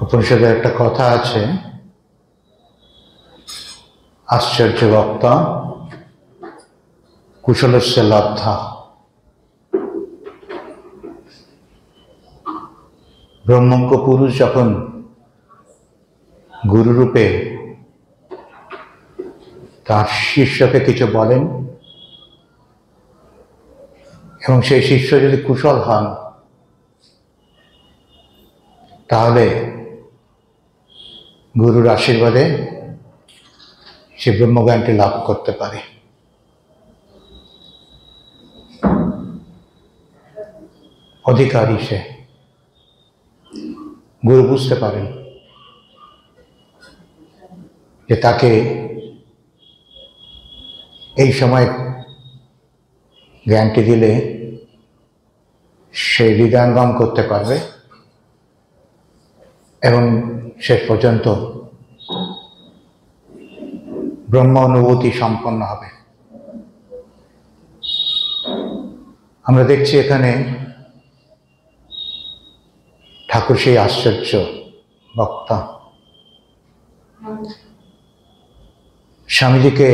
উপনিষদে একটা কথা আছে, আশ্চর্য বক্তা কুশলস্য লব্ধা। ব্রহ্মজ্ঞ পুরুষ যখন গুরুরূপে তার শিষ্যকে কিছু বলেন এবং সেই শিষ্য যদি কুশল হন, তাহলে গুরুর আশীর্বাদে সে ব্রহ্মজ্ঞানটি লাভ করতে পারে। অধিকারী সে। গুরু বুঝতে পারেন যে তাকে এই সময় জ্ঞানটি দিলে সে হৃদয়ঙ্গম করতে পারবে এবং শেষ পর্যন্ত ব্রহ্ম অনুভূতি সম্পন্ন হবে। আমরা দেখছি এখানে ঠাকুর সেই আশ্চর্য বক্তা স্বামীজিকে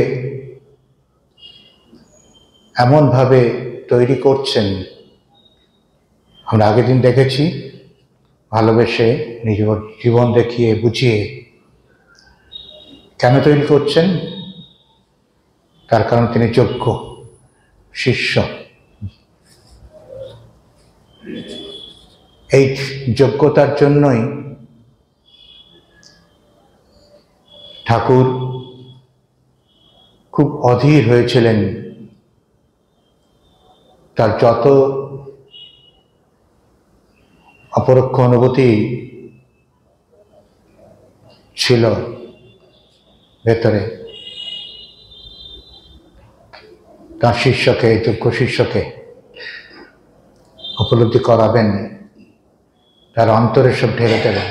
এমনভাবে তৈরি করছেন। আমরা আগের দিন দেখেছি, ভালোবেসে নিজ জীবন দেখিয়ে বুঝিয়ে কেন তৈরি করছেন? তার কারণ তিনি যোগ্য শিষ্য। এই যোগ্যতার জন্যই ঠাকুর খুব অধীর হয়েছিলেন। তার যত অপরোক্ষ অনুভূতি ছিল ভেতরে, তার শিষ্যকে, যোগ্য শিষ্যকে উপলব্ধি করাবেন, তার অন্তরে সব ঢেলে দেবেন।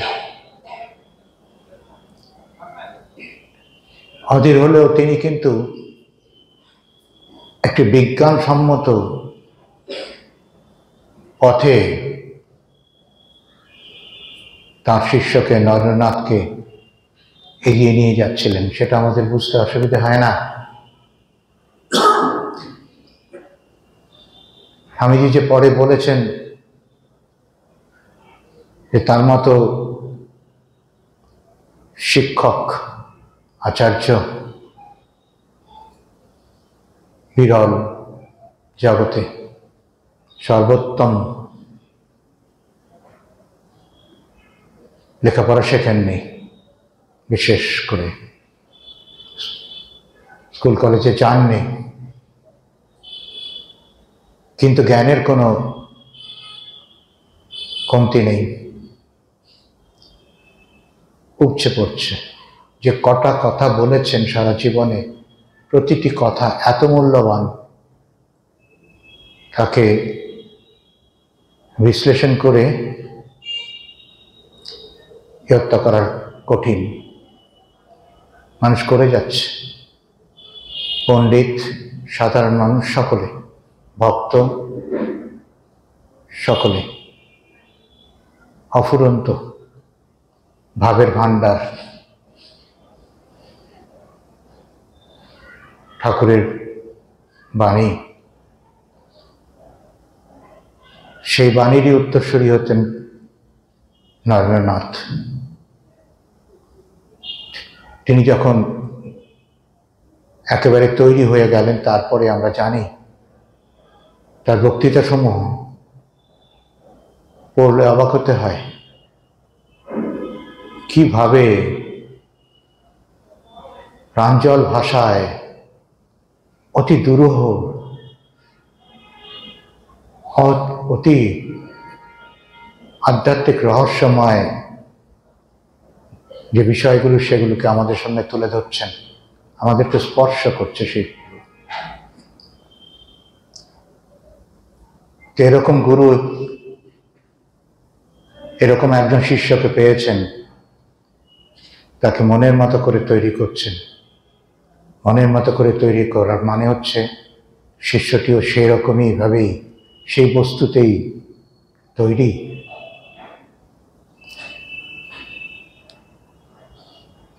অধীর হলেও তিনি কিন্তু একটি বিজ্ঞানসম্মত পথে তার শিষ্যকে, নরেন্দ্রনাথকে এগিয়ে নিয়ে যাচ্ছিলেন। সেটা আমাদের বুঝতে অসুবিধা হয় না। স্বামীজি যে পরে বলেছেন যে তার মতো শিক্ষক, আচার্য বিরল জগতে, সর্বোত্তম। লেখাপড়া শেখেননি, বিশেষ করে স্কুল কলেজে যাননি, কিন্তু জ্ঞানের কোনো কমতি নেই। উপচে পড়ছে। যে কটা কথা বলেছেন সারা জীবনে, প্রতিটি কথা এত মূল্যবান, তাকে বিশ্লেষণ করে হত্যা করার কঠিন। মানুষ করে যাচ্ছে, পণ্ডিত, সাধারণ মানুষ সকলে, ভক্ত সকলে, অফুরন্ত ভাবের ভাণ্ডার। ঠাকুরের বাণী, সেই বাণীরই উত্তরসূরি হতেন নরেন্দ্রনাথ। তিনি যখন একেবারে তৈরি হয়ে গেলেন, তারপরে আমরা জানি তার বক্তৃতা সমূহ পড়লে অবাক হতে হয়, কিভাবে প্রাঞ্জল ভাষায় অতি দুরূহ, অতি আধ্যাত্মিক রহস্যময় যে বিষয়গুলো, সেগুলোকে আমাদের সামনে তুলে ধরছেন, আমাদেরকে স্পর্শ করছে। সেই এরকম গুরু, এরকম একজন শিষ্যকে পেয়েছেন, তাকে মনের মতো করে তৈরি করছেন। মনের মতো করে তৈরি করার মানে হচ্ছে শিষ্যটিও সেরকমই ভাবেই, সেই বস্তুতেই তৈরি।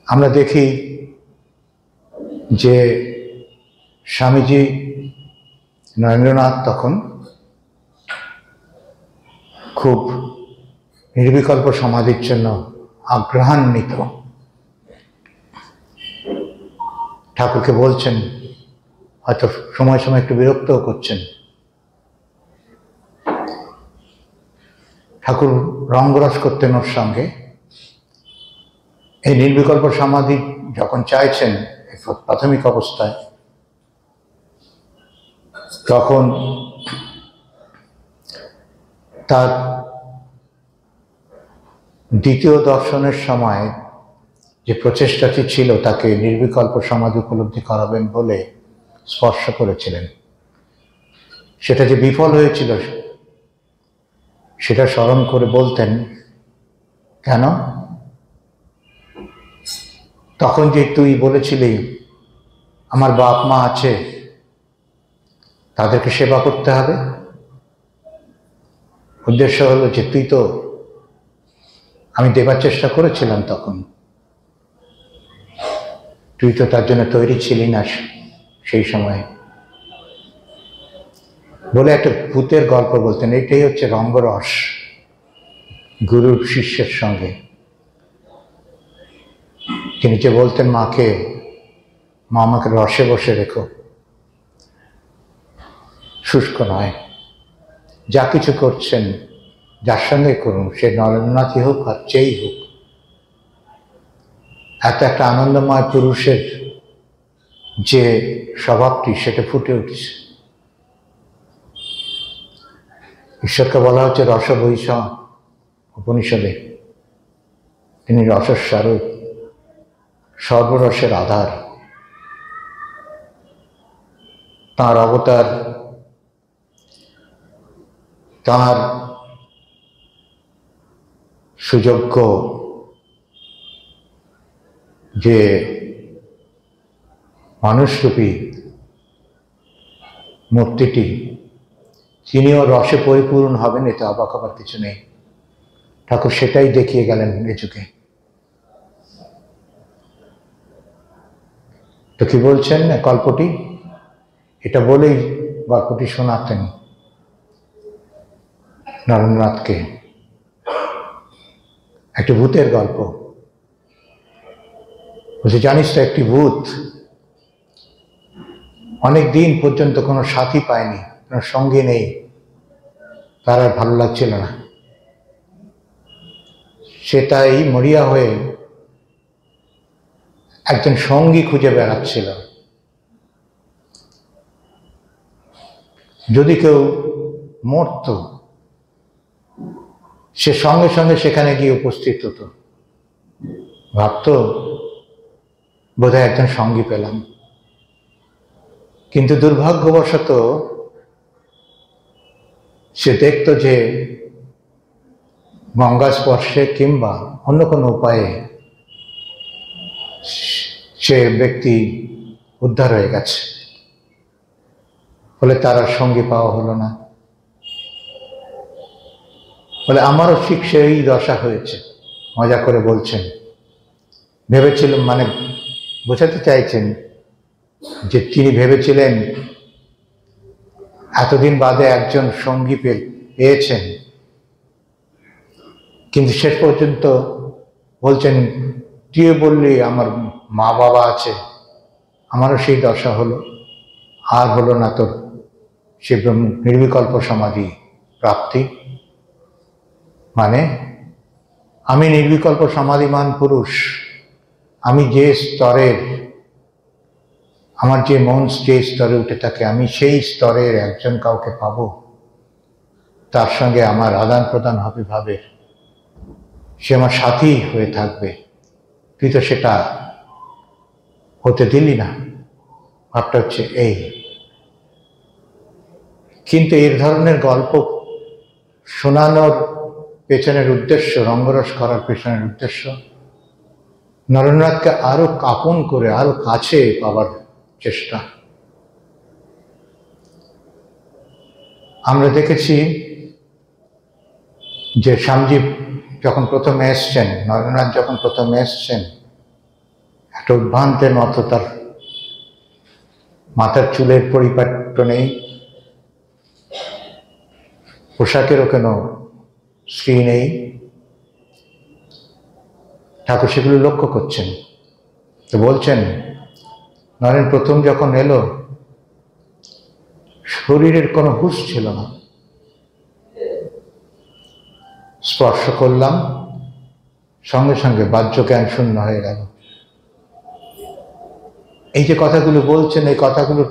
আমরা দেখি যে স্বামীজি নরেন্দ্রনাথ তখন খুব নির্বিকল্প সমাধির জন্য আগ্রহান্বিত। ঠাকুরকে বলছেন, হয়তো সময় সময় একটু বিরক্তও করছেন। ঠাকুর রঙ্গরস করতেন ওর সঙ্গে। এই নির্বিকল্প সমাধি যখন চাইছেন প্রাথমিক অবস্থায়, তখন তার দ্বিতীয় দর্শনের সময় যে প্রচেষ্টাটি ছিল তাকে নির্বিকল্প সমাধি উপলব্ধি করাবেন বলে স্পর্শ করেছিলেন, সেটা যে বিফল হয়েছিল সেটা স্মরণ করে বলতেন, কেন? তখন যে তুই বলেছিলি আমার বাপ মা আছে, তাদেরকে সেবা করতে হবে। উদ্দেশ্য হলো যে তুই তো, আমি দেবার চেষ্টা করেছিলাম তখন, তুই তো তার জন্য তৈরি ছিলি না সেই সময়, বলে একটা ভূতের গল্প বলতেন। এটাই হচ্ছে রঙ্গরস গুরুর শিষ্যের সঙ্গে। তিনি যে বলতেন মাকে, মা আমাকে রসে বসে রেখো, শুষ্ক নয়, যা কিছু করছেন যার সঙ্গে করুন, সে নরেন্দ্রনাথই হোক আর যেই হোক, এত একটা আনন্দময় পুরুষের যে স্বভাবটি সেটা ফুটে উঠছে। ঈশ্বরকে বলা হচ্ছে রস বৈষ উপনিষদে, তিনি রসস্বরূপ, সর্বরসের আধার। তাঁর অবতার, তাঁর সুযোগ্য যে মানুষরূপী মূর্তিটি, তিনিও রসে পরিপূর্ণ হবেন, এতে অবাক হবার কিছু নেই। ঠাকুর সেটাই দেখিয়ে গেলেন এ যুগে। তো কি বলছেন গল্পটি? এটা বলেই গল্পটি শোনাতেন নরেন্দ্রনাথকে, একটা ভূতের গল্প। বলছে, জানিস তো একটি ভূত অনেক দিন পর্যন্ত কোনো সাথী পায়নি, কোনো সঙ্গী নেই, তার আর ভালো লাগছিল না। সে তাই মরিয়া হয়ে একজন সঙ্গী খুঁজে বেড়াচ্ছিল। যদি কেউ মরত, সে সঙ্গে সঙ্গে সেখানে গিয়ে উপস্থিত হতো, ভাবত বোধহয় একজন সঙ্গী পেলাম। কিন্তু দুর্ভাগ্যবশত সে দেখত যে গঙ্গা স্পর্শে কিংবা অন্য কোনো উপায়ে সে ব্যক্তি উদ্ধার হয়ে গেছে, ফলে তার আর সঙ্গী পাওয়া হলো না। বলে আমারও ঠিক সেই দশা হয়েছে, মজা করে বলছেন। ভেবেছিলাম, মানে বোঝাতে চাইছেন যে তিনি ভেবেছিলেন এতদিন বাদে একজন সঙ্গী পেয়েছেন, কিন্তু শেষ পর্যন্ত বলছেন, তুই বললি আমার মা বাবা আছে, আমারও সেই দশা হলো, আর হলো না তোর সে নির্বিকল্প সমাধি প্রাপ্তি। মানে আমি নির্বিকল্প সমাধিমান পুরুষ, আমি যে স্তরের, আমার যে মন যে স্তরে উঠে থাকে, আমি সেই স্তরের একজন কাউকে পাবো, তার সঙ্গে আমার আদান প্রদান হবে ভাবের, সে আমার সাথী হয়ে থাকবে। তুই তো সেটা হতে দিলি না। ভাবটা হচ্ছে এই। কিন্তু এর ধরনের গল্প শোনানোর পেছনের উদ্দেশ্য, রঙ্গরস করার পেছনের উদ্দেশ্য, নরেন্দ্রনাথকে আরো কাপন করে আরো কাছে পাওয়ার চেষ্টা। আমরা দেখেছি যে স্বামীজি যখন প্রথমে এসছেন, নরেন্দ্রনাথ যখন প্রথমে এসছেন, একটা উদ্ভ্রান্তের মতো, তার মাথার চুলের পরিপাট্য নেই, পোশাকেরও কোনো শ্রী নেই। ঠাকুর সেগুলো লক্ষ্য করছেন, তো বলছেন নরেন প্রথম যখন এলো শরীরের কোনো হুঁশ ছিল না, স্পর্শ করলাম সঙ্গে সঙ্গে বাহ্য জ্ঞান শূন্য হয়ে গেল। এই যে কথাগুলো বলছেন, এই কথাগুলো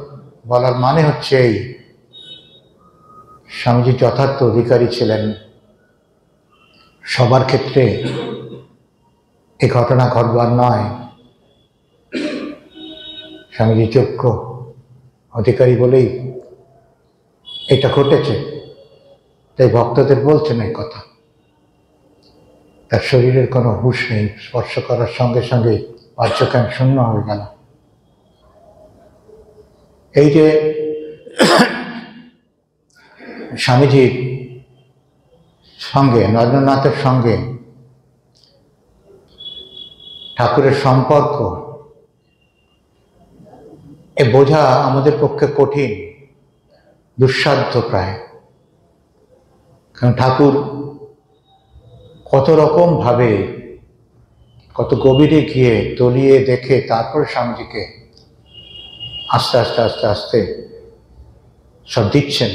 বলার মানে হচ্ছে এই, স্বামীজি যথার্থ অধিকারী ছিলেন। সবার ক্ষেত্রে এই ঘটনা ঘটবার নয়, স্বামীজি যোগ্য অধিকারী বলেই এটা ঘটেছে। তাই ভক্তদের বলছেন এই কথা। তার শরীরের কোনো হুঁশ নেই, স্পর্শ করার সঙ্গে সঙ্গে বাহ্যজ্ঞান শূন্য হয়ে গেল। এই যে স্বামীজির সঙ্গে, নরেন্দ্রনাথের সঙ্গে ঠাকুরের সম্পর্ক, এ বোঝা আমাদের পক্ষে কঠিন, দুঃসাধ্য প্রায়। কারণ ঠাকুর কত রকম ভাবে, কত গভীরে গিয়ে তলিয়ে দেখে তারপরে স্বামীজিকে আস্তে আস্তে আস্তে আস্তে সব দিচ্ছেন,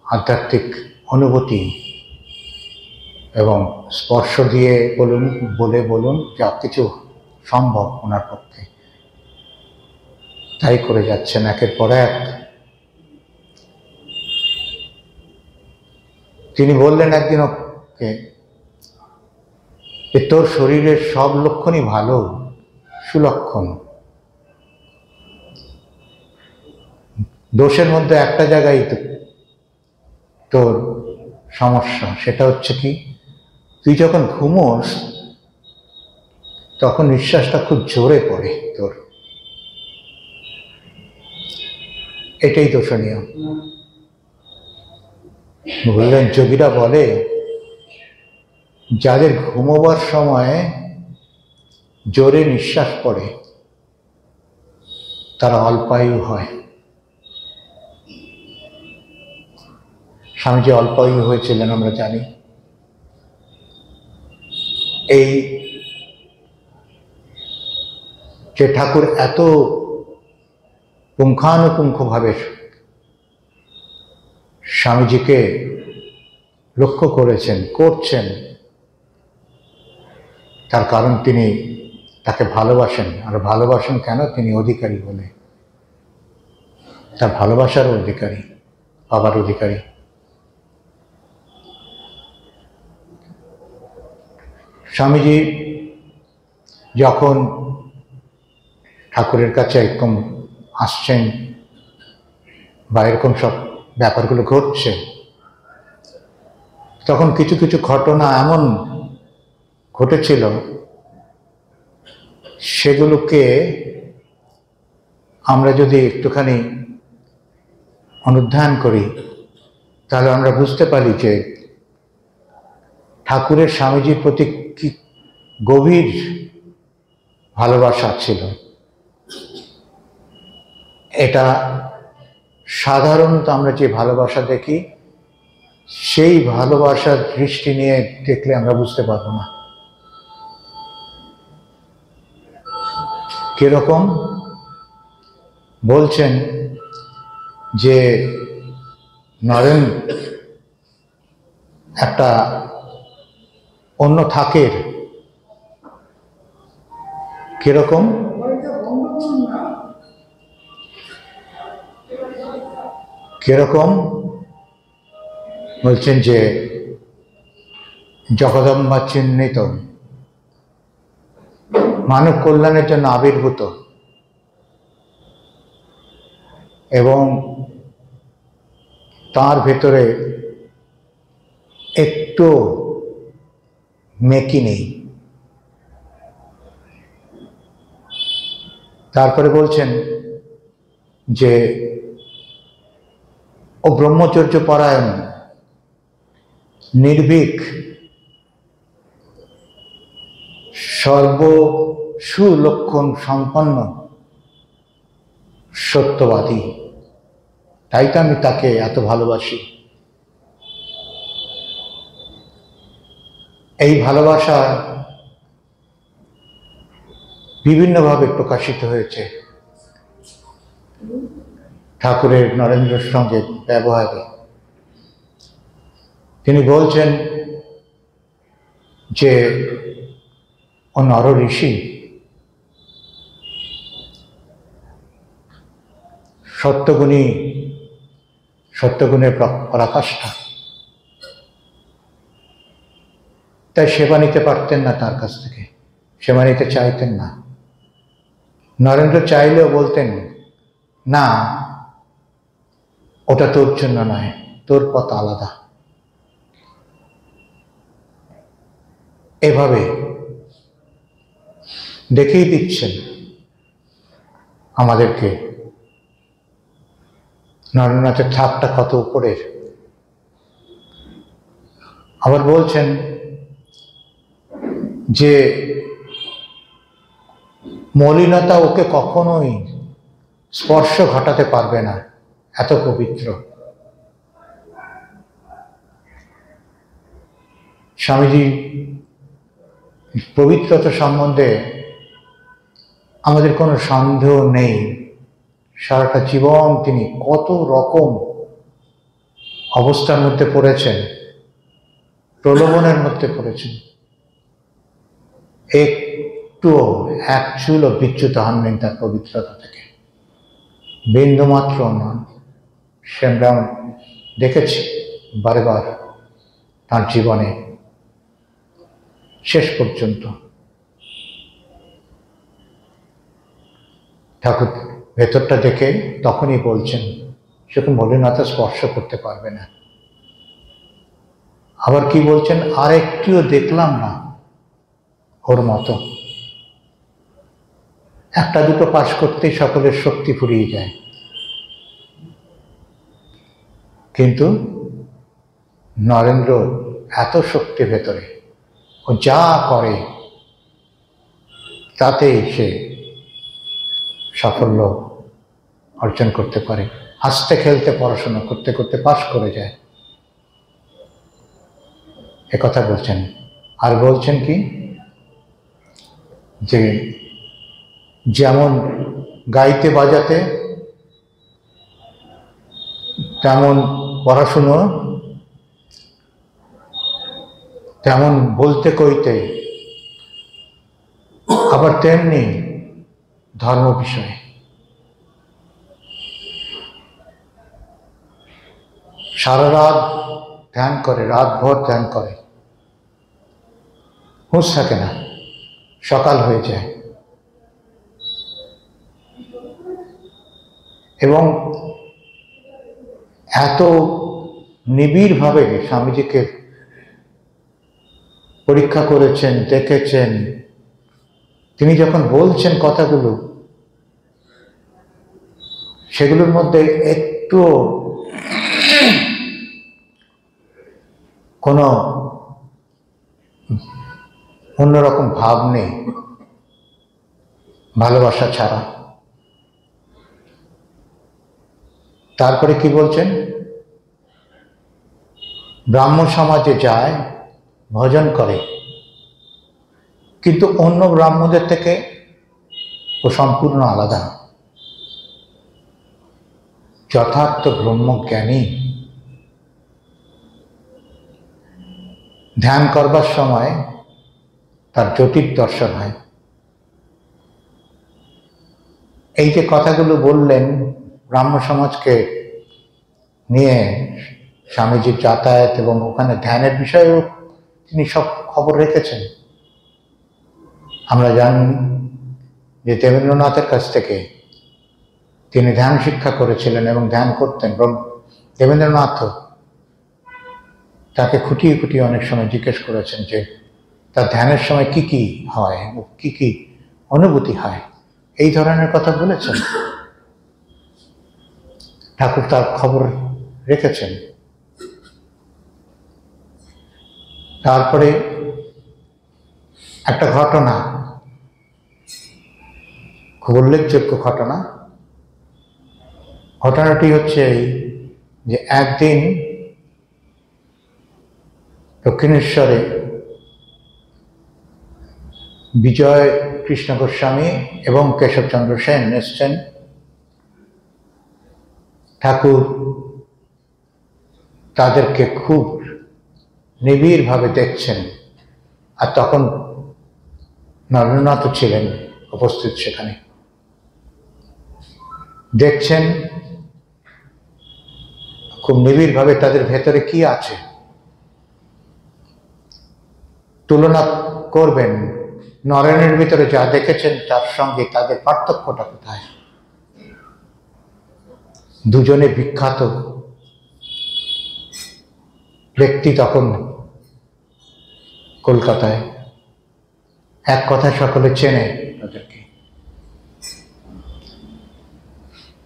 আধ্যাত্মিক অনুভূতি এবং স্পর্শ দিয়ে বলুন যা কিছু সম্ভব ওনার পক্ষে তাই করে যাচ্ছেন একের পর এক। তিনি বললেন একদিন ওকে যে তোর শরীরের সব লক্ষণই ভালো, সুলক্ষণ, দোষের মধ্যে একটা জায়গায় তোর সমস্যা, সেটা হচ্ছে কি তুই যখন ঘুমোস তখন নিঃশ্বাসটা খুব জোরে পড়ে তোর, এটাই দোষণীয়। বললেন যোগীরা বলে যাদের ঘুমোবার সময় জোরে নিঃশ্বাস পড়ে তারা অল্পায়ু হয়। স্বামীজি অল্পায়ু হয়েছিলেন আমরা জানি। এই যে ঠাকুর এত পুঙ্খানুপুঙ্খভাবে স্বামীজিকে লক্ষ্য করছেন, তার কারণ তিনি তাকে ভালোবাসেন। আর ভালোবাসেন কেন? তিনি অধিকারী বলে, তার ভালোবাসারও অধিকারী, বাবার অধিকারী। স্বামীজি যখন ঠাকুরের কাছে এরকম আসছেন বা এরকম সব ব্যাপারগুলো ঘটছে, তখন কিছু কিছু ঘটনা এমন ঘটেছিল সেগুলোকে আমরা যদি একটুখানি অনুধ্যান করি তাহলে আমরা বুঝতে পারি যে ঠাকুরের স্বামীজির প্রতি কি গভীর ভালোবাসা ছিল। এটা সাধারণত আমরা যে ভালোবাসা দেখি সেই ভালোবাসার দৃষ্টি নিয়ে দেখলে আমরা বুঝতে পারবো না। কিরকম বলছেন যে নরেন একটা অন্য থাকের, কিরকম কিরকম বলছেন যে জগদম্বা চিহ্নিত, মানব কল্যাণের জন্য আবির্ভূত এবং তার ভেতরে একটু মেকি নেই। তারপরে বলছেন যে ও ব্রহ্মচর্য পরায়ণ, নির্ভীক, সুলক্ষণ সম্পন্ন সত্যবাদী, তাই তো আমি তাকে এত ভালোবাসি। এই ভালোবাসা বিভিন্নভাবে প্রকাশিত হয়েছে ঠাকুরের নরেন্দ্রের সঙ্গে ব্যবহারে। তিনি বলছেন যে ও নর ঋষি, সত্যগুণের পরাকাষ্ঠা, তাই সেবা নিতে পারতেন না তার কাছ থেকে, সেবা নিতে চাইতেন না। নরেন্দ্র চাইলেও বলতেন, না, ওটা তোর জন্য নয়, তোর পথ আলাদা। এভাবে দেখিয়ে দিচ্ছেন আমাদেরকে নরেন্দ্রনাথের ছাপটা কত উপরের। আবার বলছেন যে মলিনতা ওকে কখনোই স্পর্শ ঘটাতে পারবে না, এত পবিত্র। স্বামীজি পবিত্রতা সম্বন্ধে আমাদের কোনো সন্দেহ নেই। সারাটা জীবন তিনি কত রকম অবস্থার মধ্যে পড়েছেন, প্রলোভনের মধ্যে পড়েছেন, একটুও এক চুলও বিচ্যুত হননি তার পবিত্রতা থেকে, বিন্দুমাত্র নন। সে আমরা দেখেছি বারবার তার জীবনে শেষ পর্যন্ত। ঠাকুর ভেতরটা দেখে তখনই বলছেন সেরকম মলিনতা স্পর্শ করতে পারবে না। আবার কি বলছেন, আর একটিও দেখলাম না ওর মতো। একটা দুটো পাশ করতেই সকলের শক্তি ফুরিয়ে যায়, কিন্তু নরেন্দ্র এত শক্তি ভেতরে, ও যা করে তাতেই সে সাফল্য অর্জন করতে পারে। হাসতে খেলতে পড়াশোনা করতে করতে পাশ করে যায়, একথা বলছেন। আর বলছেন কি, যে যেমন গাইতে বাজাতে তেমন পড়াশুনো, তেমন বলতে কইতে, আবার তেমনি ধর্ম বিষয়ে। সারা রাত ধ্যান করে, রাতভর ধ্যান করে, হুঁশ থাকে না, সকাল হয়ে যায়। এবং এত নিবিড়ভাবে স্বামীজিকে পরীক্ষা করেছেন, দেখেছেন। তিনি যখন বলছেন কথাগুলো, সেগুলোর মধ্যে একটু কোনো অন্যরকম ভাব নেই, ভালোবাসা ছাড়া। তারপরে কি বলছেন, ব্রাহ্মণ সমাজে যায়, ভজন করে, কিন্তু অন্য ব্রাহ্মণদের থেকে ও সম্পূর্ণ আলাদা, যথার্থ ব্রহ্মজ্ঞানী। ধ্যান করবার সময় তার জ্যোতির দর্শন হয়। এই যে কথাগুলো বললেন ব্রাহ্ম সমাজকে নিয়ে, স্বামীজির যাতায়াত এবং ওখানে ধ্যানের বিষয়েও তিনি সব খবর রেখেছেন। আমরা জানি যে দেবেন্দ্রনাথের কাছ থেকে তিনি ধ্যান শিক্ষা করেছিলেন এবং ধ্যান করতেন। দেবেন্দ্রনাথ তাকে খুঁটিয়ে খুঁটিয়ে অনেক সময় জিজ্ঞেস করেছেন যে তার ধ্যানের সময় কি কি হয়, কি কি অনুভূতি হয়, এই ধরনের কথা বলেছেন। ঠাকুর তার খবর রেখেছেন। তারপরে একটা ঘটনা, খুব উল্লেখযোগ্য ঘটনা। ঘটনাটি হচ্ছে এই যে একদিন দক্ষিণেশ্বরে বিজয় কৃষ্ণ গোস্বামী এবং কেশবচন্দ্র সেন এসছেন। ঠাকুর তাদেরকে খুব নিবিড়ভাবে দেখছেন, আর তখন নরেন্দ্রনাথ ছিলেন উপস্থিত সেখানে। দেখছেন খুব নিবিড়ভাবে তাদের ভেতরে কি আছে, তুলনা করবেন নরেনের ভিতরে যা দেখেছেন তার সঙ্গে তাদের পার্থক্যটা কোথায়। দুজনে বিখ্যাত ব্যক্তি তখন কলকাতায়, এক কথা সকলে চেনে তাদেরকে।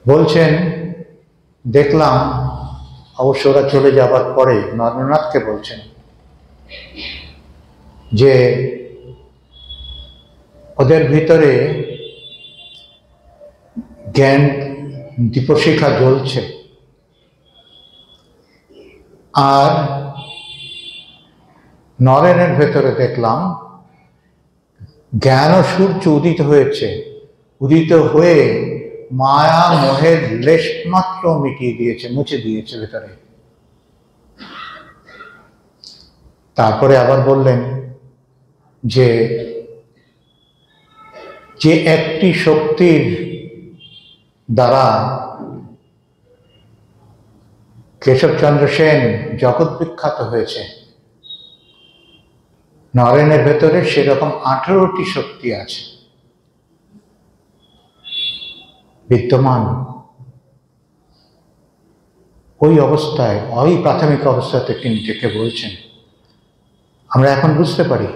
বলছেন দেখলাম, অবশ্য ওরা চলে যাবার পরে নরেন্দ্রনাথকে বলছেন যে ওদের ভিতরে জ্ঞান দীপশিখা জ্বলছে, আর নরেনের ভেতরে দেখলাম জ্ঞান ও সূর্য উদিত হয়েছে, উদিত হয়ে মায়া মোহের লেশ মাত্র মিটিয়ে দিয়েছে, মুছে দিয়েছে ভেতরে। তারপরে আবার বললেন যে যে একটি শক্তির দ্বারা কেশবচন্দ্র সেন জগৎ বিখ্যাত হয়েছে, নরেনের ভেতরে সেরকম 18টি শক্তি আছে বিদ্যমান। ওই অবস্থায়, ওই প্রাথমিক অবস্থাতে তিনি থেকে বলছেন। আমরা এখন বুঝতে পারি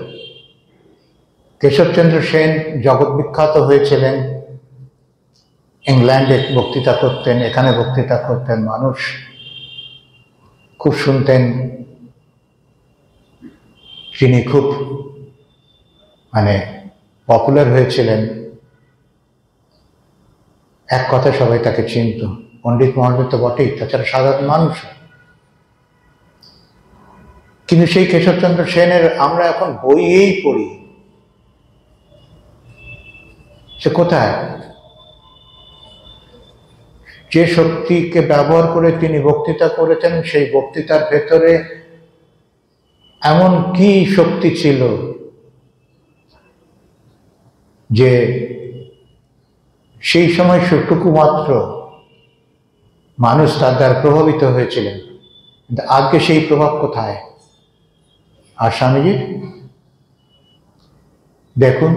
কেশবচন্দ্র সেন জগৎ বিখ্যাত হয়েছিলেন, ইংল্যান্ডে বক্তৃতা করতেন, এখানে বক্তৃতা করতেন, মানুষ খুব শুনতেন। তিনি খুব পপুলার হয়েছিলেন, এক কথা সবাই তাকে চিনত, পণ্ডিত মহোদয় তো বটেই, তাছাড়া সাধারণ মানুষ। কিন্তু সেই কেশবচন্দ্র সেনের আমরা এখন বইয়েই পড়ি, সে কোথায়? যে শক্তিকে ব্যবহার করে তিনি বক্তৃতা করেছেন, সেই বক্তৃতার ভেতরে এমন কি শক্তি ছিল যে সেই সময় সেটুকু মাত্র মানুষ তার দ্বারা প্রভাবিত হয়েছিলেন। কিন্তু আজকে সেই প্রভাব কোথায়? আর স্বামীজির দেখুন,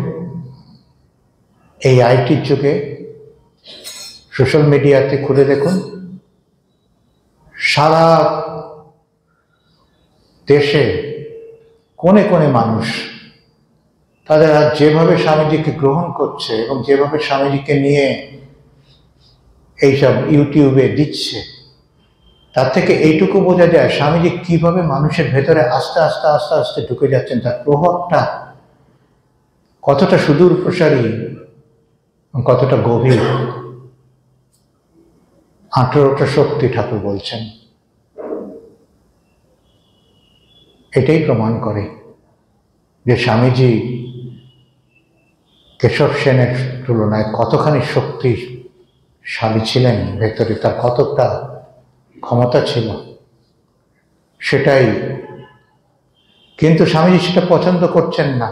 এই আইটির যুগে সোশ্যাল মিডিয়াতে খুলে দেখুন, সারা দেশে কোণে কোণে মানুষ তাদের আজ যেভাবে স্বামীজিকে গ্রহণ করছে এবং যেভাবে স্বামীজিকে নিয়ে এইসব ইউটিউবে দিচ্ছে, তার থেকে এইটুকু বোঝা যায় স্বামীজি কিভাবে মানুষের ভেতরে আস্তে আস্তে আস্তে আস্তে ঢুকে যাচ্ছেন, তার প্রভাবটা কতটা সুদূর প্রসারী, কতটা গভীর। 18টা শক্তি ঠাকুর বলছেন, এটাই প্রমাণ করে যে স্বামীজি কেশব সেনের তুলনায় কতখানি শক্তিশালী ছিলেন, ভেতরে তার কতটা ক্ষমতা ছিল সেটাই। কিন্তু স্বামীজি সেটা পছন্দ করছেন না,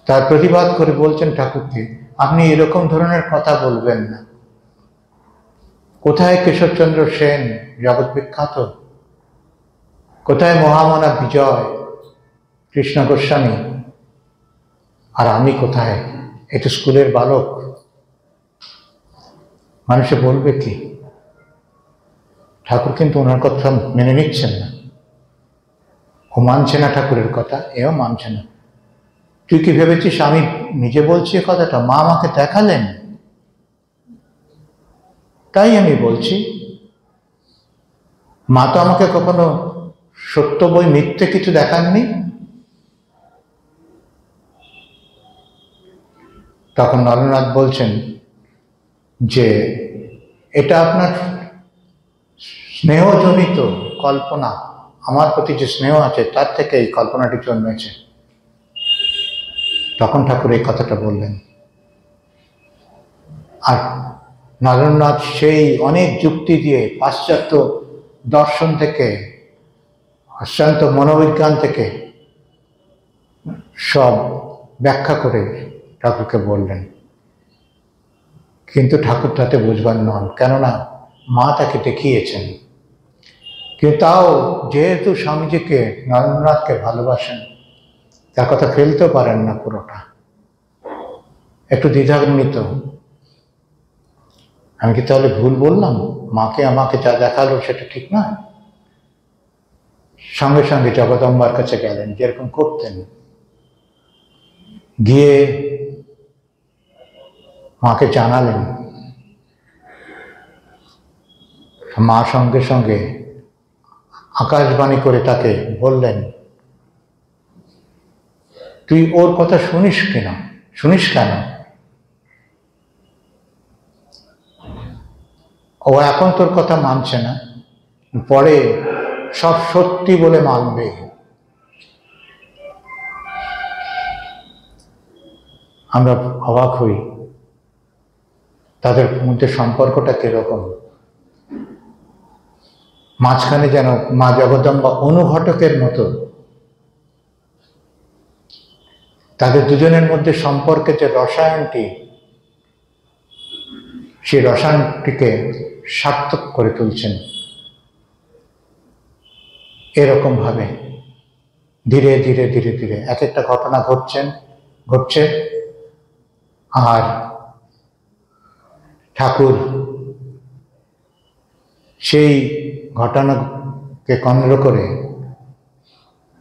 তার প্রতিবাদ করে বলছেন ঠাকুরকে, আপনি এরকম ধরনের কথা বলবেন না। কোথায় কেশবচন্দ্র সেন জগৎ বিখ্যাত? কোথায় মহামনা বিজয় কৃষ্ণ গোস্বামী? আর আমি কোথায়? এটা স্কুলের বালক। মানুষে বলবে কি? ঠাকুর কিন্তু ওনার কথা মেনে নিচ্ছেন না, ও মানছে না ঠাকুরের কথা, এও মানছে না। তুই কি ভেবেছিস আমি নিজে বলছি এ কথাটা? মা আমাকে দেখালেন, তাই আমি বলছি। মা তো আমাকে কখনো সত্য বই মিথ্যে কিছু দেখাননি। তখন নরেন্দ্রনাথ বলছেন যে এটা আপনার স্নেহজনিত কল্পনা, আমার প্রতি যে স্নেহ আছে তার থেকে এই কল্পনাটি জন্মেছে। তখন ঠাকুর এই কথাটা বললেন। আর নরেন্দ্রনাথ সেই অনেক যুক্তি দিয়ে পাশ্চাত্য দর্শন থেকে, পাশ্চাত্য মনোবিজ্ঞান থেকে সব ব্যাখ্যা করে ঠাকুরকে বললেন। কিন্তু ঠাকুর তাতে বুঝবার নন, কেননা মা তাকে দেখিয়েছেন। কিন্তু তাও যেহেতু স্বামীজিকে, নরেন্দ্রনাথকে ভালোবাসেন, তার কথা ফেলতেও পারেন না পুরোটা, একটু দ্বিধান্বিত। আমি কি তাহলে ভুল বললাম? মাকে আমাকে যা দেখালো সেটা ঠিক নয়? সঙ্গে সঙ্গে জগদম্বার কাছে গেলেন, যেরকম করতেন। গিয়ে মাকে জানালেন। মা সঙ্গে সঙ্গে আকাশবাণী করে তাকে বললেন, তুই ওর কথা শুনিস কেন? ও এখন তোর কথা মানছে না, পরে সব সত্যি বলে মানবে। আমরা অবাক হই, তাদের মধ্যে সম্পর্কটা কিরকম। মাঝখানে যেন মা জগদম্বা অনুঘটকের মতো তাদের দুজনের মধ্যে সম্পর্কে যে রসায়নটি, সেই রসায়নটিকে সার্থক করে তুলছেন। এরকম ভাবে ধীরে ধীরে ধীরে ধীরে এক একটা ঘটনা ঘটছে, আর ঠাকুর সেই ঘটনাকে কেন্দ্র করে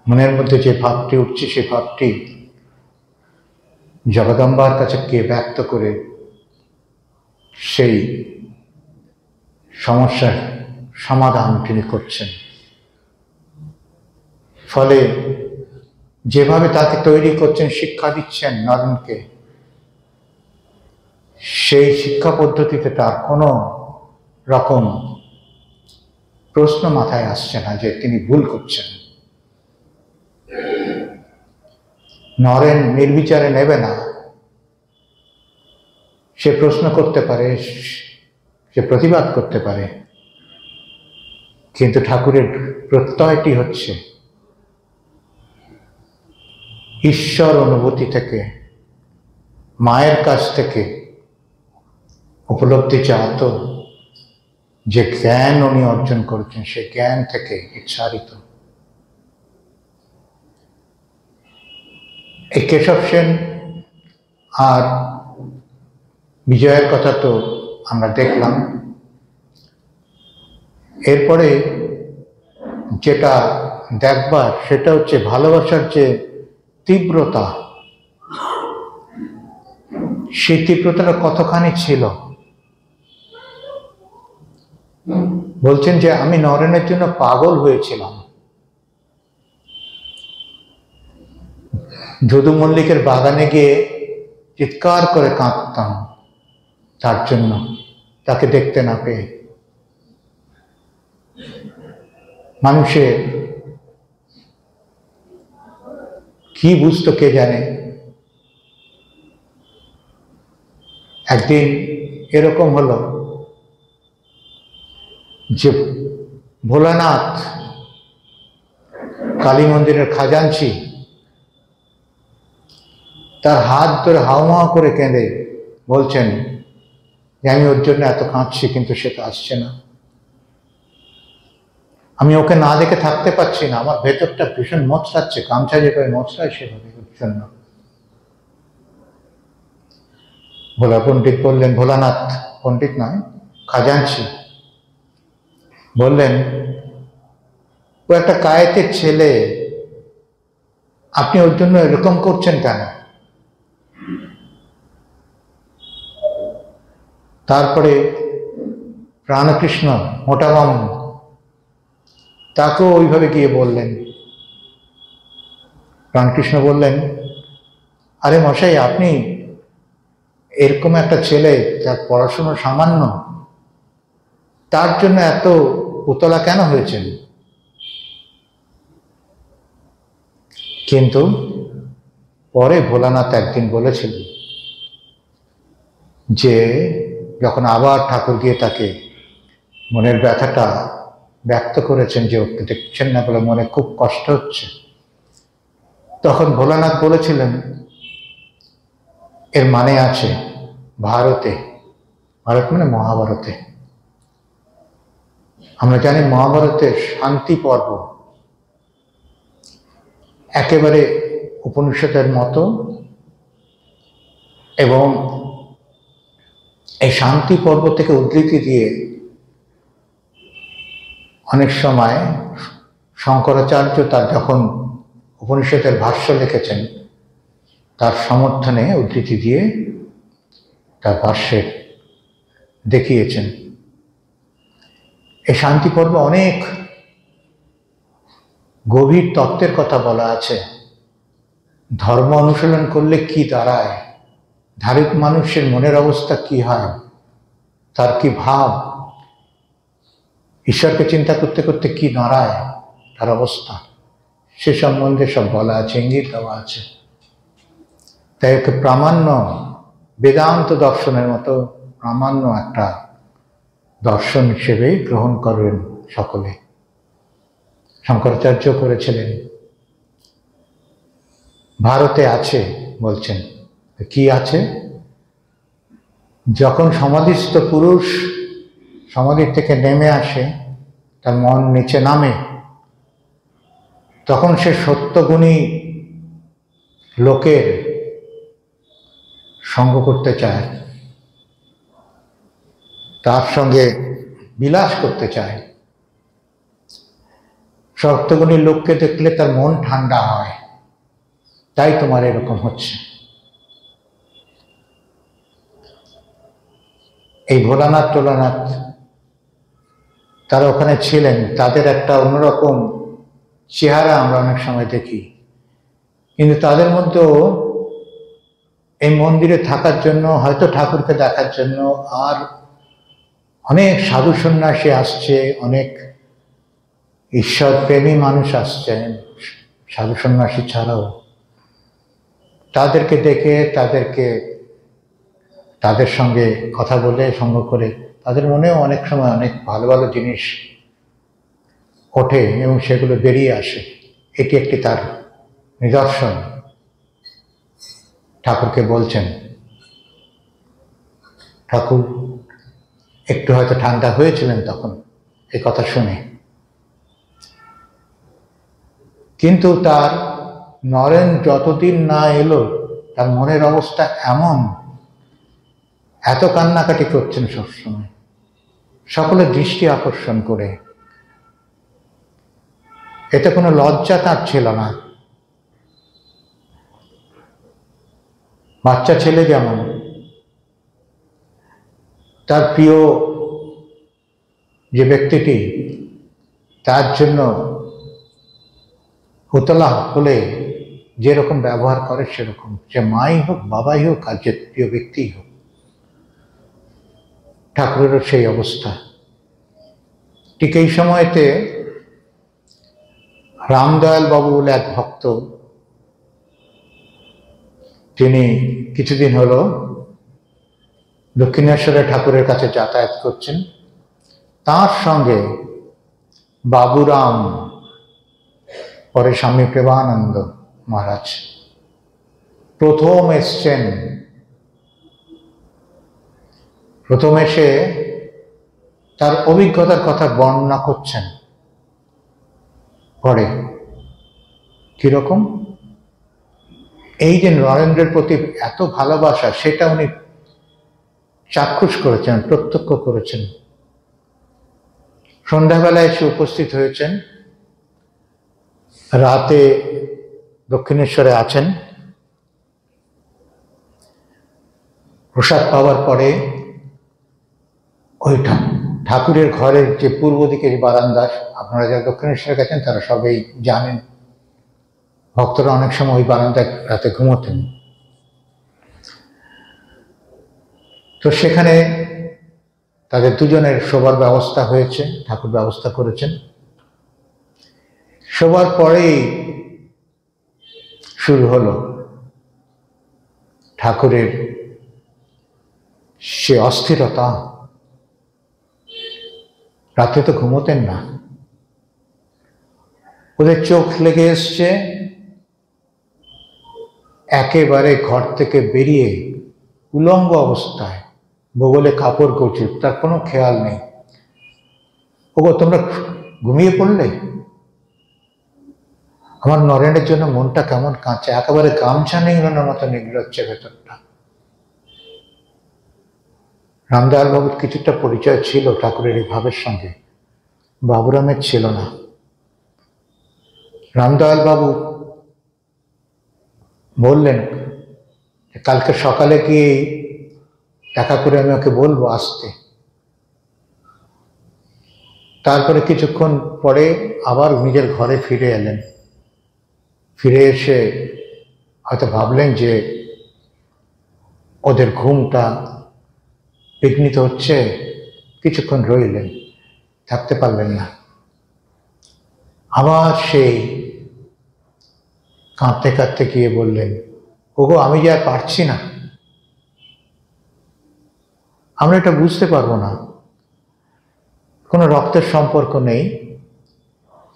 মনের মধ্যে যে ভাবটি উঠছে, সেই ভাবটি জগদম্বার কাছে কে ব্যক্ত করে সেই সমস্যার সমাধান তিনি করছেন। ফলে যেভাবে তাকে তৈরি করছেন, শিক্ষা দিচ্ছেন নরেনকে, সেই শিক্ষা পদ্ধতিতে তার কোনো রকম প্রশ্ন মাথায় আসছে না যে তিনি ভুল করছেন। নরেন নির্বিচারে নেবে না। সে প্রশ্ন করতে পারে, সে প্রতিবাদ করতে পারে, কিন্তু ঠাকুরের প্রত্যয়টি হচ্ছে ঈশ্বর অনুভূতি থেকে, মায়ের কাছ থেকে উপলব্ধি জাত যে জ্ঞান উনি অর্জন করেছেন, সে জ্ঞান থেকে ইচ্ছারিত। এই কেশব সেন আর বিজয়ের কথা তো আমরা দেখলাম। এরপরে যেটা দেখবার সেটা হচ্ছে ভালোবাসার যে তীব্রতা, সেই তীব্রতাটা কতখানি ছিল। বলছেন যে আমি নরেনের জন্য পাগল হয়েছিলাম। যদু মল্লিকের বাগানে গিয়ে চিৎকার করে কাঁদতাম তার জন্য, তাকে দেখতে না পেয়ে। মানুষে কি বুঝতো কে জানে। একদিন এরকম হলো যে ভোলানাথ কালী মন্দিরের খাজাঞ্চি তার হাত ধরে হাওয়া করে কেঁদে বলছেন যে আমি ওর জন্য এত কাঁদছি, কিন্তু সে তো আসছে না। আমি ওকে না দেখে থাকতে পারছি না, আমার ভেতরটা ভীষণ মোচড়াচ্ছে, গামছা যেভাবে মোচড়ায় সেভাবে ওর জন্য। ভোলা পণ্ডিত বললেন, ভোলানাথ পণ্ডিত নয়, খাজাঞ্চি বললেন, ও একটা কায়েতের ছেলে, আপনি ওর জন্য এরকম করছেন কেন? তারপরে প্রাণকৃষ্ণ মোটাবাম তাকেও ওইভাবে গিয়ে বললেন। প্রাণকৃষ্ণ বললেন, আরে মশাই, আপনি এরকম একটা ছেলে যার পড়াশুনো সামান্য, তার জন্য এত উতলা কেন হয়েছেন? কিন্তু পরে ভোলানাথ একদিন বলেছিলেন যে যখন আবার ঠাকুর গিয়ে তাকে মনের ব্যথাটা ব্যক্ত করেছেন যে ওকে দেখছেন না বলে মনে খুব কষ্ট হচ্ছে, তখন ভোলানাথ বলেছিলেন এর মানে আছে ভারতে, ভারত মানে মহাভারতে। আমরা জানি মহাভারতের শান্তি পর্ব একেবারে উপনিষদের মতো, এবং এই শান্তি পর্ব থেকে উদ্ধৃতি দিয়ে অনেক সময় শঙ্করাচার্য তার যখন উপনিষদের ভাষ্য লিখেছেন তার সমর্থনে উদ্ধৃতি দিয়ে তার ভাষ্যে দেখিয়েছেন। এই শান্তি পর্বে অনেক গভীর তত্ত্বের কথা বলা আছে। ধর্ম অনুশীলন করলে কি দাঁড়ায়, ধার্মিক মানুষের মনের অবস্থা কি হয়, তার কি ভাব, ঈশ্বরকে চিন্তা করতে করতে কি দাঁড়ায় তার অবস্থা, সে সম্বন্ধে সব বলা আছে, ইঙ্গিত দেওয়া আছে। তাই ওকে প্রামাণ্য বেদান্ত দর্শনের মতো প্রামাণ্য একটা দর্শন হিসেবে গ্রহণ করবেন সকলে। শঙ্করাচার্য করেছিলেন। ভারতে আছে বলছেন, কি আছে? যখন সমাধিস্থ পুরুষ সমাধি থেকে নেমে আসে, তার মন নিচে নামে, তখন সে সত্যগুণী লোকের সঙ্গ করতে চায়, তার সঙ্গে বিলাস করতে চায়। সত্যগুণী লোককে দেখলে তার মন ঠান্ডা হয়, তাই তোমার এরকম হচ্ছে। এই ভোলানাথ টোলানাথ তারা ওখানে ছিলেন, তাদের একটা অন্যরকম চেহারা আমরা অনেক সময় দেখি, কিন্তু তাদের মধ্যেও এই মন্দিরে থাকার জন্য, হয়তো ঠাকুরকে দেখার জন্য, আর অনেক সাধু সন্ন্যাসী আসছে, অনেক ঈশ্বর প্রেমী মানুষ আসছেন সাধু সন্ন্যাসী ছাড়াও। তাদেরকে দেখে, তাদের সঙ্গে কথা বলে, সঙ্গ করে, তাদের মনেও অনেক সময় অনেক ভালো ভালো জিনিস ওঠে এবং সেগুলো বেরিয়ে আসে। এটি একটি তার নিদর্শন। ঠাকুরকে বলছেন, ঠাকুর একটু হয়তো ঠান্ডা হয়েছিলেন তখন এই কথা শুনে, কিন্তু তার নরেন যতদিন না এলো তার মনের অবস্থা এমন, এত কান্নাকাটি করছেন সবসময়, সকলের দৃষ্টি আকর্ষণ করে। এতে কোনো লজ্জা তার ছিল না। বাচ্চা ছেলে যেমন তার প্রিয় যে ব্যক্তিটি, তার জন্য উতলা হলে যেরকম ব্যবহার করে সেরকম, সে মাই হোক, বাবাই হোক, আর যে প্রিয় ব্যক্তিই হোক, ঠাকুরেরও সেই অবস্থা। ঠিক এই সময়তে রামদয়াল বাবু বলে এক ভক্ত, তিনি কিছুদিন হলো দক্ষিণেশ্বরে ঠাকুরের কাছে যাতায়াত করছেন। তার সঙ্গে বাবুরাম, পরে স্বামী প্রেমানন্দ মহারাজ প্রথম এসছেন। প্রথম এসে তার অভিজ্ঞতার কথা বর্ণনা করছেন। পরে কিরকম এই যে নরেন্দ্রের প্রতি এত ভালোবাসা, সেটা উনি চাক্ষুষ করেছেন, প্রত্যক্ষ করেছেন। সন্ধ্যাবেলায় এসে উপস্থিত হয়েছেন, রাতে দক্ষিণেশ্বরে আছেন। প্রসাদ পাওয়ার পরে ওই ঠাকুরের ঘরের যে পূর্ব দিকের বারান্দা, আপনারা যারা দক্ষিণেশ্বরে গেছেন তারা সবাই জানেন, ভক্তরা অনেক সময় ওই বারান্দায় রাতে ঘুমোতেন। তো সেখানে তাদের দুজনের শোবার ব্যবস্থা হয়েছে, ঠাকুর ব্যবস্থা করেছেন। শোবার পরেই শুরু হলো ঠাকুরের সে অস্থিরতা। রাতে তো ঘুমোতেন না, ওদের চোখ লেগে এসছে, একেবারে ঘর থেকে বেরিয়ে উলঙ্গ অবস্থায় বগলে কাপড় করছে, তার কোনো খেয়াল নেই। ওগো তোমরা ঘুমিয়ে পড়লে? আমার নরেনের জন্য মনটা কেমন কাঁচা, একেবারে গামছা নিংড়ানোর মতো নিংড়ে হচ্ছে ভেতরটা। রামদয়াল বাবুর কিছুটা পরিচয় ছিল ঠাকুরের এই ভাবের সঙ্গে, বাবুরামের ছিল না। রামদয়াল বাবু বললেন কালকে সকালে গিয়ে দেখা করে আমি ওকে বলবো আসতে। তারপরে কিছুক্ষণ পরে আবার নিজের ঘরে ফিরে এলেন। ফিরে এসে হয়তো ভাবলেন যে ওদের ঘুমটা বিঘ্নিত হচ্ছে, কিছুক্ষণ রইলেন, থাকতে পারলেন না। আবার সেই কাঁদতে কাঁদতে গিয়ে বললেন, ওগো আমি যে আর পারছি না, আমরা এটা বুঝতে পারবো না, কোনো রক্তের সম্পর্ক নেই,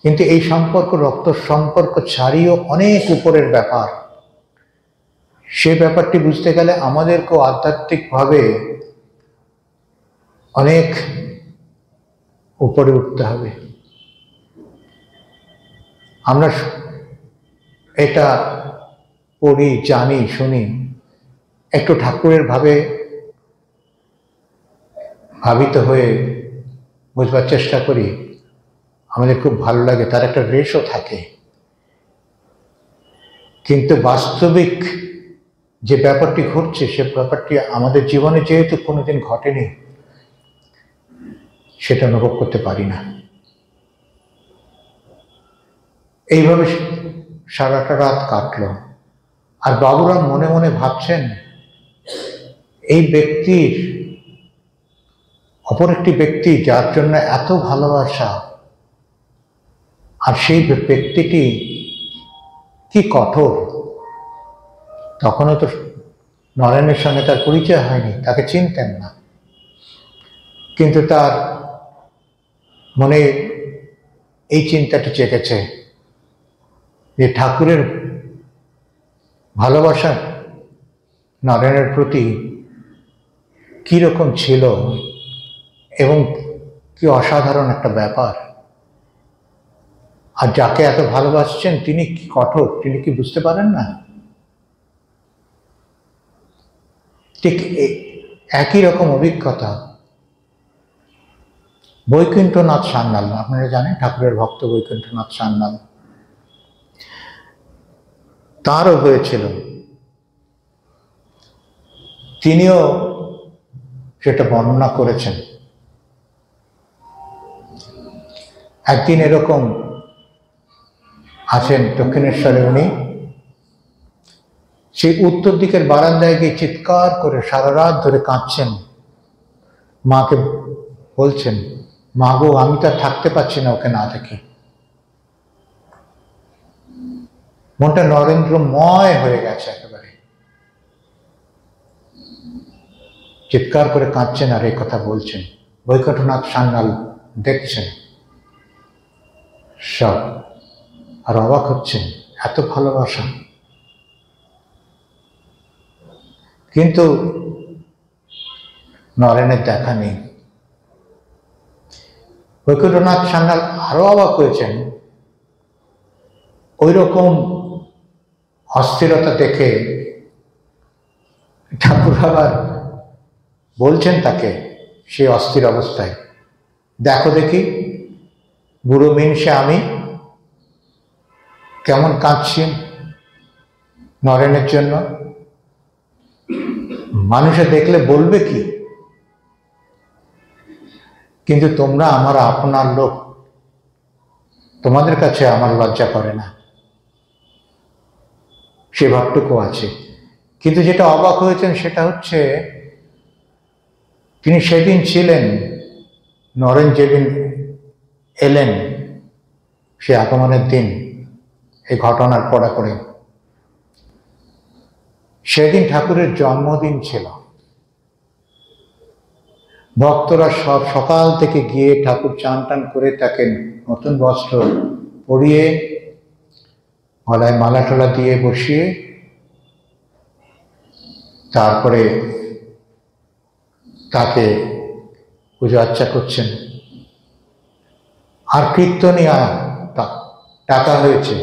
কিন্তু এই সম্পর্ক রক্ত সম্পর্ক ছাড়িয়েও অনেক উপরের ব্যাপার। সে ব্যাপারটি বুঝতে গেলে আমাদেরকেও আধ্যাত্মিকভাবে অনেক উপরে উঠতে হবে। আমরা এটা পড়ি, জানি, শুনি, একটু ঠাকুরের ভাবে ভাবিত হয়ে বুঝবার চেষ্টা করি, আমাদের খুব ভালো লাগে, তার একটা রেশও থাকে। কিন্তু বাস্তবিক যে ব্যাপারটি ঘটছে সে ব্যাপারটি আমাদের জীবনে যেহেতু কোনোদিন ঘটেনি, সেটা অনুভব করতে পারি না। এইভাবে সারাটা রাত কাটলো। আর বাবুরাম মনে মনে ভাবছেন এই ব্যক্তির, অপর একটি ব্যক্তি যার জন্য এত ভালোবাসা, আর সেই ব্যক্তিটি কি কঠোর। তখনও তো নরেনের সঙ্গে তার পরিচয় হয়নি, তাকে চিনতেন না, কিন্তু তার মনে এই চিন্তাটি জেগেছে যে ঠাকুরের ভালোবাসা নরেনের প্রতি কীরকম ছিল এবং কি অসাধারণ একটা ব্যাপার। আর যাকে এত ভালোবাসছেন তিনি কি কঠোর, তিনি কি বুঝতে পারেন না? ঠিক একই রকম অভিজ্ঞতা বৈকুণ্ঠনাথ সান্যাল, আপনারা জানেন ঠাকুরের ভক্ত বৈকুণ্ঠনাথ সান্যাল, তারও হয়েছিল। তিনিও সেটা বর্ণনা করেছেন। একদিন এরকম আছেন দক্ষিণেশ্বরে, উনি সেই উত্তর দিকের বারান্দায় গিয়ে চিৎকার করে সারা রাত ধরে কাঁদছেন, মাকে বলছেন, মা গো আমি তো থাকতে পারছি না ওকে না দেখে। মনটা নরেন্দ্রময় হয়ে গেছে একেবারে, চিৎকার করে কাঁদছেন আর এই কথা বলছেন। বৈকুণ্ঠনাথ সান্যাল দেখছেন সব, আর অবাক হচ্ছেন, এত ভালোবাসা। কিন্তু নরেনের দেখা নেই। বৈকুণ্ঠনাথ সান্যাল আরো অবাক হয়েছেন, ওই রকম অস্থিরতা দেখে ঠাকুর আবার বলছেন তাকে সেই অস্থির অবস্থায়, দেখো দেখি বুড়ো মিনসে আমি কেমন কাঁদছি নরেনের জন্য, মানুষে দেখলে বলবে কি, কিন্তু তোমরা আমার আপনার লোক, তোমাদের কাছে আমার লজ্জা করে না, সে ভাবটুকু আছে। কিন্তু যেটা অবাক হয়েছেন সেটা হচ্ছে তিনি সেদিন ছিলেন, নরেন যেদিন এলেন, সে আগমনের দিন, এই ঘটনার পরে সেদিন ঠাকুরের জন্মদিন ছিল। ভক্তরা সব সকাল থেকে গিয়ে ঠাকুর চান টান করে তাকে নতুন বস্ত্র পরিয়ে, গলায় মালা টালা দিয়ে বসিয়ে, তারপরে তাকে পুজো আর্চা করছেন। আর কীর্তনিয়া টাকা হয়েছে,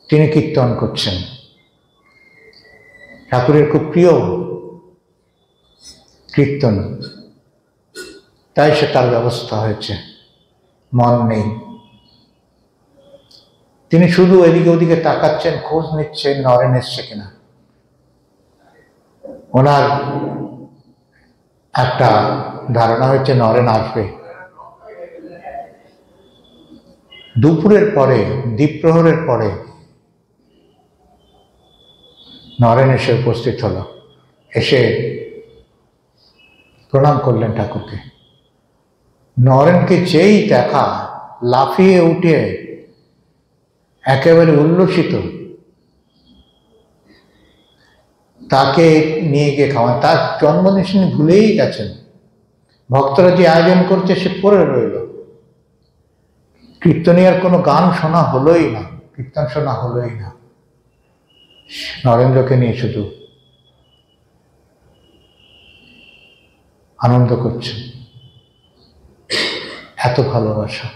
তিনি কীর্তন করছেন। ঠাকুরের খুব প্রিয় কীর্তন, তাই সে তার ব্যবস্থা হয়েছে, মন নেই। তিনি শুধু এদিকে ওদিকে তাকাচ্ছেন, খোঁজ নিচ্ছেন নরেন এসছে কিনা। ওনার একটা ধারণা হচ্ছে নরেন আসবে। দুপুরের পরে, দ্বীপ্রহরের পরে নরেন এসে উপস্থিত হলো। এসে প্রণাম করলেন ঠাকুরকে। নরেনকে যেই দেখা, লাফিয়ে উঠে একেবারে উল্লসিত, তাকে নিয়ে গিয়ে খাওয়ান। তার জন্মদিন তিনি ভুলেই গেছেন। ভক্তরা যে আয়োজন করছে সে পড়ে রইল। কীর্তনিয়ার কোনো গান শোনা হলোই না, কীর্তন শোনা হলোই না। নরেন্দ্রকে নিয়ে শুধু আনন্দ করছে, এত ভালোবাসা।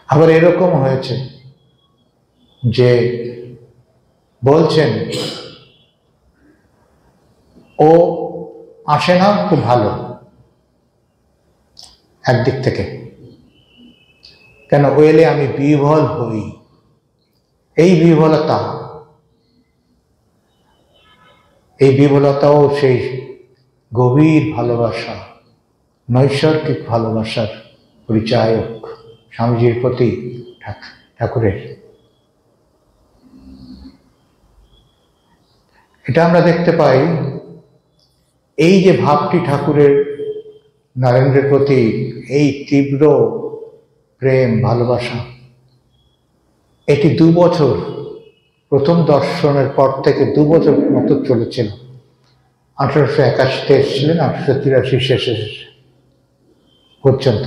আবার এরকম হয়েছে যে বলছেন ও আসে না, খুব ভালো একদিক থেকে, কেন ও এলে আমি বিহ্বল হই। এই বিহ্বলতা, এই বিহ্বলতাও সেই গভীর ভালোবাসা, নৈসর্গিক ভালোবাসার পরিচায়ক স্বামীজির প্রতি ঠাকুরের। এটা আমরা দেখতে পাই, এই যে ভাবটি ঠাকুরের নরেন্দ্রের প্রতি, এই তীব্র প্রেম ভালোবাসা, এটি 2 বছর, প্রথম দর্শনের পর থেকে 2 বছর মতো চলেছিল। 1881-তে এসেছিলেন, 1883 শেষে পর্যন্ত।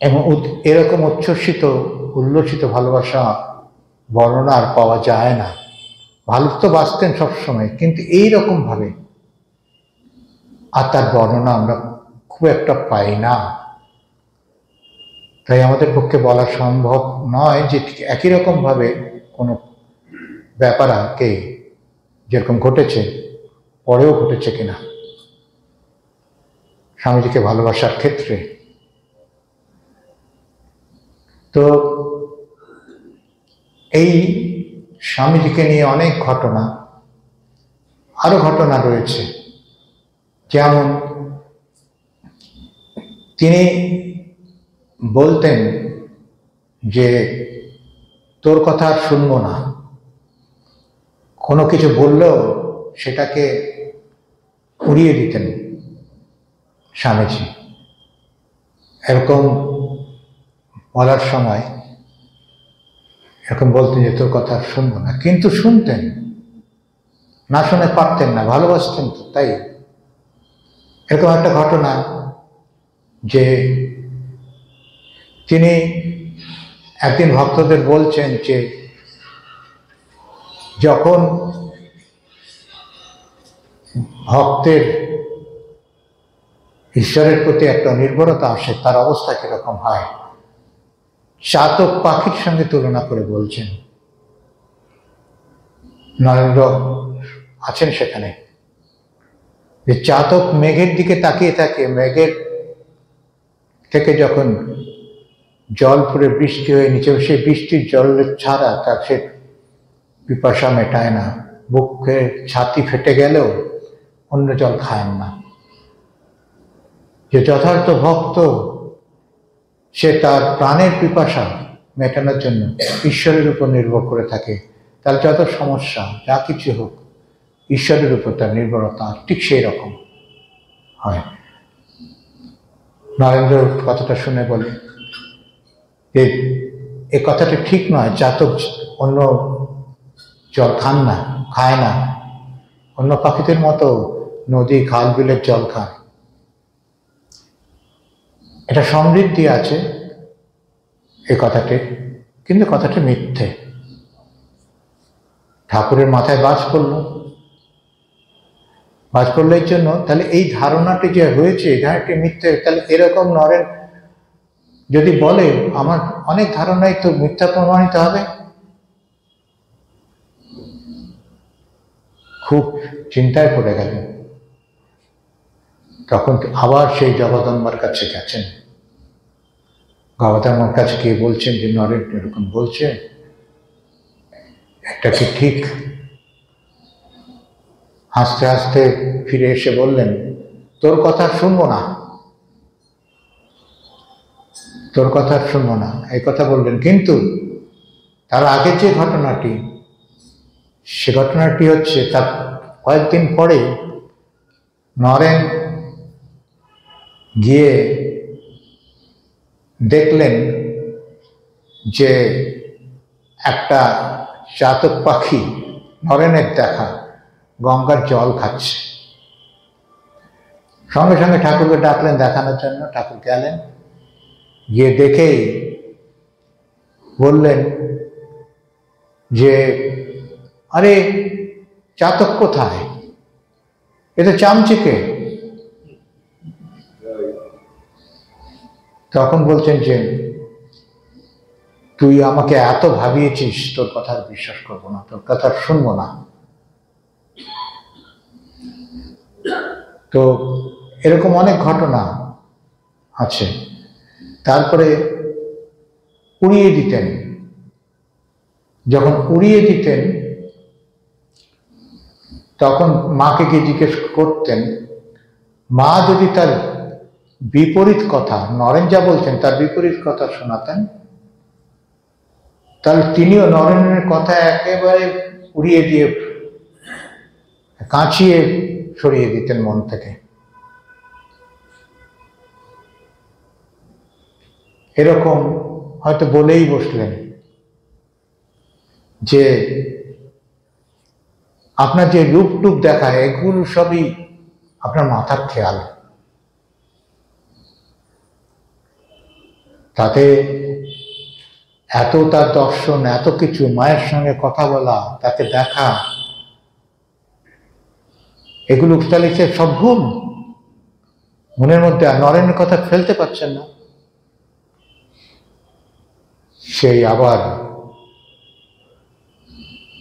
এবং এরকম উচ্ছ্বসিত উল্লসিত ভালোবাসা বর্ণনা আর পাওয়া যায় না। ভালো তো বাঁচতেন সবসময়, কিন্তু এইরকম ভাবে আর তার বর্ণনা আমরা খুব একটা পাই না। তাই আমাদের পক্ষে বলা সম্ভব নয় যে ঠিক একই রকম ভাবে কোনো ব্যাপার আগে যেরকম ঘটেছে পরেও ঘটেছে কিনা স্বামীজিকে ভালোবাসার ক্ষেত্রে। তো এই স্বামীজিকে নিয়ে অনেক ঘটনা, আরো ঘটনা রয়েছে। যেমন তিনি বলতেন যে তোর কথা আর শুনবো না, কোনো কিছু বললেও সেটাকে উড়িয়ে দিতেন স্বামীজি। এরকম বলার সময় এরকম বলতেন যে তোর কথা আর শুনবো না, কিন্তু শুনতেন না, শুনে পারতেন না, ভালোবাসতেন তো। তাই এরকম একটা ঘটনা যে তিনি একদিন ভক্তদের বলছেন যে যখন ভক্তের ঈশ্বরের প্রতি একটা নির্ভরতা আসে তার অবস্থা কিরকম হয়, চাতক পাখির সঙ্গে তুলনা করে বলছেন। নরেন্দ্র আছেন সেখানে, যে চাতক মেঘের দিকে তাকিয়ে থাকে, মেঘের থেকে যখন জল পড়ে বৃষ্টি হয়ে নিচে, সেই বৃষ্টির জল ছাড়া তার সে পিপাসা মেটায় না, বুকে ছাতি ফেটে গেলেও অন্য জল খায় না। যে যথার্থ ভক্ত সে তার প্রাণের পিপাসা মেটানোর জন্য ঈশ্বরের উপর নির্ভর করে থাকে। তার যত সমস্যা যা কিছু হোক ঈশ্বরের উপর তার নির্ভরতা ঠিক সেই রকম হয়। নরেন্দ্র কথাটা শুনে বলে যে এ কথাটা ঠিক নয়, চাতক অন্য জল খায় না, অন্য পাখিদের মতো নদী খাল বিলের জল খায়। এটা সমৃদ্ধি আছে এই কথাটি, কিন্তু কথাটি মিথ্যে। ঠাকুরের মাথায় বাজ পড়ল এই জন্য, তাহলে এই ধারণাটি যে হয়েছে, এই ধারণাটি মিথ্যে। তাহলে এরকম নরেন যদি বলে আমার অনেক ধারণাই তো মিথ্যা প্রমাণিত হবে। খুব চিন্তায় পড়ে গেল। তখন আবার সেই জগদম্বার কাছে গেছেন। জগদম্বার কাছে গিয়ে বলছেন যে নরেন এরকম বলছে, একটা কি ঠিক? হাসতে হাসতে ফিরে এসে বললেন, তোর কথা শুনবো না, তোর কথা শুনবো না, এই কথা বললেন। কিন্তু তার আগে যে ঘটনাটি, সে ঘটনাটি হচ্ছে তার কয়েকদিন পরে নরেন গিয়ে দেখলেন যে একটা চাতক পাখি নরেনের দেখা গঙ্গার জল খাচ্ছে। সঙ্গে সঙ্গে ঠাকুরকে ডাকলেন দেখানোর জন্য। ঠাকুর গেলেন, গিয়ে দেখেই বললেন যে আরে চাতক কোথায়? এ তো চামচিকে। তখন বলছেন যে তুই আমাকে এত ভাবিয়েছিস, তোর কথা বিশ্বাস করবো না, তোর কথা শুনবো না। তো এরকম অনেক ঘটনা আছে। তারপরে উড়িয়ে দিতেন। যখন উড়িয়ে দিতেন তখন মাকে গিয়ে জিজ্ঞেস করতেন, মা যদি তার বিপরীত কথা, নরেন যা বলছেন তার বিপরীত কথা শোনাতেন, তাহলে তিনিও নরেনের কথা একেবারে উড়িয়ে দিয়ে কাঁচিয়ে সরিয়ে দিতেন মন থেকে। এরকম হয়তো বলেই বসলেন যে আপনার যে রূপটুপ দেখায় এগুলো সবই আপনার মাথার খেয়াল। তাতে এত তার দর্শন, এত কিছু, মায়ের সঙ্গে কথা বলা, তাকে দেখা, এগুলো তাহলে সব ভুল মনের মধ্যে। আর নরেনের কথা ফেলতে পারছেন না। সেই আবার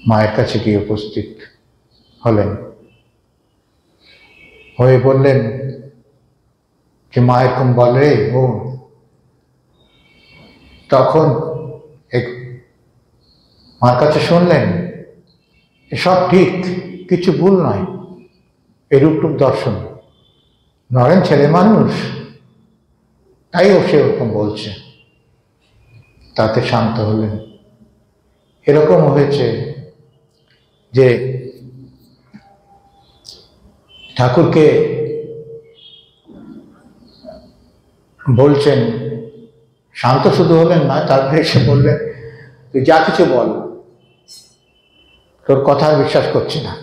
মায়ের কাছে গিয়ে উপস্থিত হলেন, হয়ে বললেন যে মা এরকম বলে ও। তখন মার কাছে শুনলেন এসব ঠিক, কিছু ভুল নয়, এরূপ দর্শন। নরেন ছেলে মানুষ, তাই ও সে ওরকম বলছে। তাতে শান্ত হলেন। এরকম হয়েছে যে ঠাকুরকে বলছেন, শান্ত শুধু হলেন না, তারপরে এসে বললেন তুই যা কিছু বল, তোর কথা আর বিশ্বাস করছি না।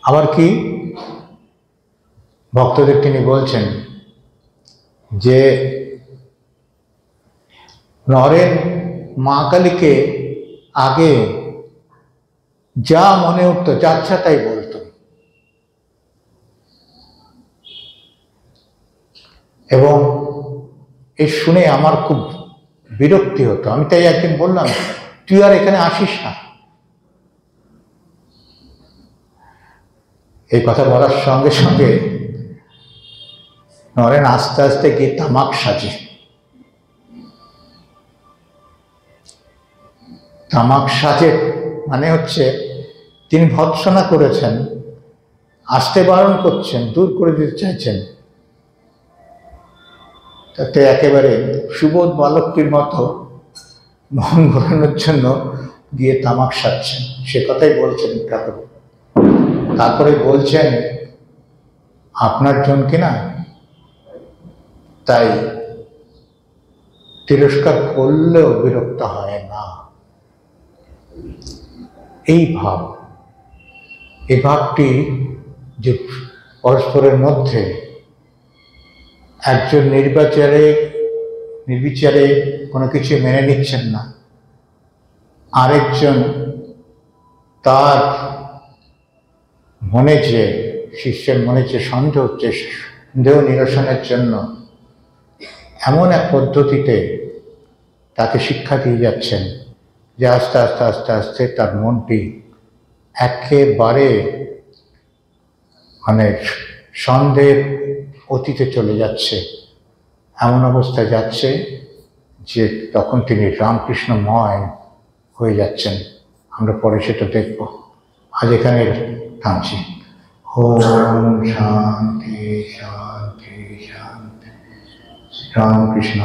আবার কি ভক্তদের তিনি বলছেন যে নরেন মা কালীকে আগে যা মনে উঠতো যা ইচ্ছা তাই বলতো, এবং এ শুনে আমার খুব বিরক্তি হতো। আমি তাই একদিন বললাম তুই আর এখানে আসিস না। এই কথা বলার সঙ্গে সঙ্গে নরেন আস্তে আস্তে গিয়ে তামাক সাজে। তামাক সাজে মানে হচ্ছে তিনি ভৎসনা করেছেন, আসতে বারণ করছেন, দূর করে দিতে চাইছেন। তাতে একেবারে সুবোধ বালকটির মতো মন ঘোরানোর জন্য দিয়ে তামাক সারছেন, সে কথাই বলছেন ঠাকুর। তারপরে বলছেন আপনার জন কিনা, তাই তিরস্কার করলেও বিরক্ত হয় না। এই ভাব, এই ভাবটি যে পরস্পরের মধ্যে একজন নির্বিচারে কোনো কিছু মেনে নিচ্ছেন না, আরেকজন তার মনে যে শিষ্যের মনে যে সন্দেহ হচ্ছে, সন্দেহ নিরসনের জন্য এমন এক পদ্ধতিতে তাকে শিক্ষা দিয়ে যাচ্ছেন যে আস্তে আস্তে আস্তে আস্তে তার মনটি একেবারে সন্দেহের অতীতে চলে যাচ্ছে, এমন অবস্থায় যাচ্ছে যে তখন তিনি রামকৃষ্ণময় হয়ে যাচ্ছেন। আমরা পরে সেটা দেখব। আজ এখানে থামছি। ওম শান্তি শান্তি শান্তি। রামকৃষ্ণ।